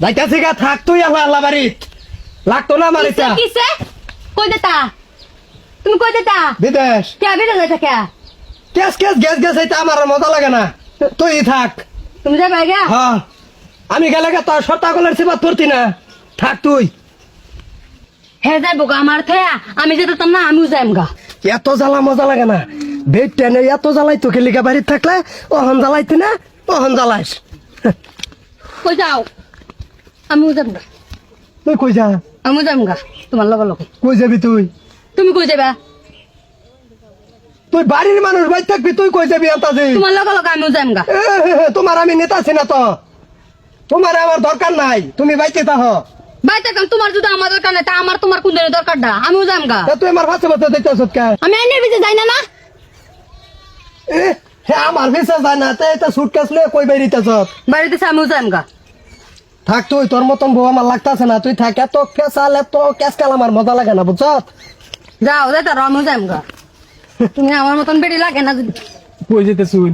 যাইতাছি গা, থাক তুই আল্লাহ আল্লাহ বাড়িত লাগতো না আমার এটা। কিসে কই দেতা তুমি কই দেতা বিদেশ কে বিদেশ যাইতা কে কেস কেস গ্যাস গ্যাস এটা আমার আর মজা লাগে না, তুই থাক। তুমি যাবে গা হ্যাঁ আমি গেলে গা তোর সর্তাকলের সেবা ধরতি না, থাক তুই। হে যাইবো গা আমার থেয়া আমি যেতাম না আমিও যাইম গা। এত জ্বালা মজা লাগে না, বেড টেনে এত জ্বালাই তো খেলিকা বাড়িতে থাকলে ওহন জ্বালাইতি না, ওহন জ্বালাইস। কই যাও আমিও যাম গা। তুই কই যা? আমিও যাম গা তোমার লগে লগে। কই যাবি তুই? তুমি কই যাবা? তুই বাড়ির মানুষ বাড়ি থাকবি, তুই কই যাবি আন্তাজি? তোমার লগে লগে আমিও যাম গা। তোমার আমি নেতা আছি না তো, তোমার আমার দরকার নাই, তুমি বাইতে থাহ। বাইতে কাম তোমার যদি আমার দরকার নাই তা আমার তোমার কোন দিনের দরকারটা আমিও যাম গা। তুই আমার ভাষা ভাষা দিতেছ কে? আমি আইনের বিজে যাই না না। হ্যাঁ আমার বিশ্বাস যায় না, তাই এটা সুটকেস লয়ে কই বেরিতেছ? বাড়িতে আমিও যাম গা। থাক তুই, তোর মতন বউ আমার লাগতাছে না, তুই থাক। এত কেসাল এত কেসকাল আমার মজা লাগে না, বুঝছ? যাও যাইতা আমিও যাম গা। তুমি আমার মতন বেড়ি লাগে না যদি। কই যেতেছুন?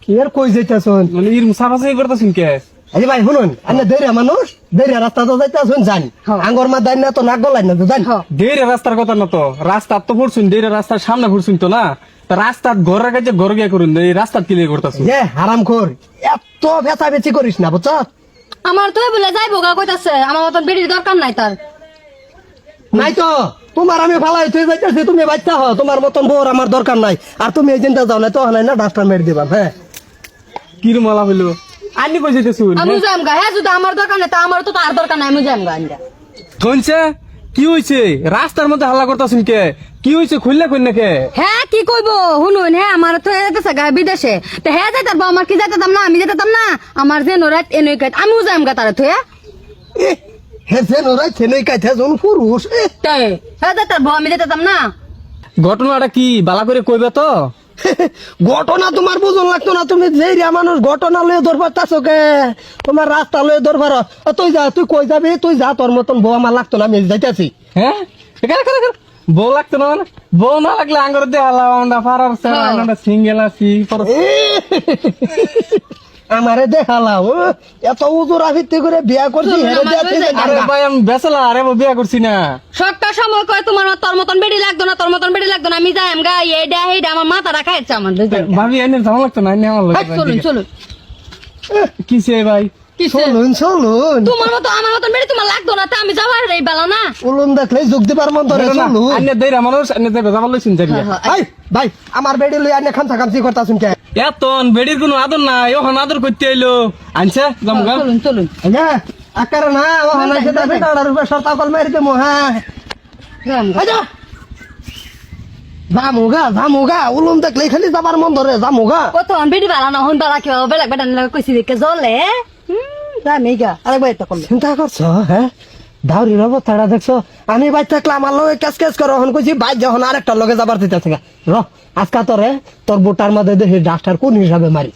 কি আর কই যাইতেছ? মানে এর সাফাসাফি করতেছুন কে? আরে ভাই শুনুন, আপনি দেরিয়া মানুষ, দেরিয়া রাস্তা তো যাইতেছুন জান, আঙ্গর মা দাই না তো নাক গলাই না তো জান। দেরে রাস্তার কথা না তো, রাস্তা তো পড়ছুন, দেরে রাস্তার সামনে পড়ছুন তো না, তা রাস্তার ঘরের কাছে ঘর গিয়ে করুন, এই রাস্তার কিলিয়ে করতেছুন। এ হারাম খোর, এত বেচা বেচি করিস না, বুঝছ? আমার তো বলে যাইবো গা কইতাছে আমার মতন বেড়ির দরকার নাই তার। নাই তো তোমার আমি ফালাই তুই যাইতেছি, তুমি বাচ্চা হ, তোমার মতন বউর আমার দরকার নাই। আর তুমি এই চিন্তা যাও না তো নাই না, ডাস্টার মেরে দিবা। হ্যাঁ কিরম মালা হইলো? আনি কই যেতেছুন? আমিও যাম গা। হ্যাঁ যদি আমার দরকার নাই তা আমার তো তার দরকার নাই, আমিও যাম গা। আইন্দা শুনছে কি হইছে? রাস্তার মধ্যে হাল্লা করতেছুন কে? কি হইছে? খুললে কই না কে? হ্যাঁ কি কইবো শুনুন, হ্যাঁ আমার তো যেতেছে গা বিদেশে, তো হ্যাঁ যাইতাম আমার কি যাইতাম না, আমি যেতাম না আমার যে নরাত এনই কাট আমিও যাম গা তারা তো। হে যেন রাই থেনই কাইতে জন পুরুষ। তাই হ্যাঁ যাইতাম আমি যেতাম না। ঘটনাটা কি বালা করে কইবে তো? ঘটনা তোমার বুঝন লাগতো না, তুমি যেইরা মানুষ ঘটনা লয়ে ধরবার তাছো কে? তোমার রাস্তা লয়ে ধরবার। তুই যা, তুই কই যাবি? তুই যা, তোর মতন বউ আমার লাগতো না, আমি যাইতাছি। হ্যাঁ এখানে করে করে বউ লাগতো না মানে? বউ না লাগলে আঙ্গর দিয়ে হালা আমরা ফারার আমরা সিঙ্গেল আছি। আমারে দেখালাও এত উজুরা ভিত্তি করে বিয়া করছি, হেরে দিয়াছি। আরে ভাই আমি বেসলা, আরে বিয়া করছি না। সবটা সময় কয় তোমার তোর মতন বেড়ি লাগতো না, তোর মতন বেড়ি লাগতো না, আমি যাইম গা। এইডা এইডা আমার মাথা রাখা যাচ্ছে আমার দুজন। ভাবি এনে জামা লাগতো না, এনে আমার হাই, চলুন চলুন। কিসে ভাই? চলুন চলুন, তোমার মতো আমার মতন বেড়ি তোমার লাগতো না, তা আমি যাবার এই বেলা না। উলুন দেখলে যোগ দিবার মন ধরে। চলুন এনে দেরা মানুষ, এনে দেবে জামা লইছেন যাবি। ভাই ভাই, আমার বেডি লই আনে খামসা খামসি করতাছুন কে? এতন বেডির কোনো আদর নাই, ওখান আদর করতে আইলো আনছে জামগা। চলুন চলুন। হ্যাঁ আকার না ও হানা সেটা বেটাড়ার উপরে সর্তাকল মেরে দেবো। হ্যাঁ যাম গা। আচ্ছা জামুগা উলুন দেখলে খালি যাবার মন ধরে। জামুগা কত বেড়ি বালা না হন বালা কেউ বেলাক বেটা নিলে কইছি দেখে জ্বলে। যামি গা আরেকবার এটা করলে। চিন্তা করছো? হ্যাঁ দাউরির অবস্থাটা দেখছো? আমি বাইর থাকলে আমার লগে ক্যাচ ক্যাচ করে হন কইছি, বাইর যখন আরেকটা লগে যাবার দিতেছে র আজকা তোরে তোর বুটার মধ্যে দেখি ডাক্তার কোন হিসাবে মারি।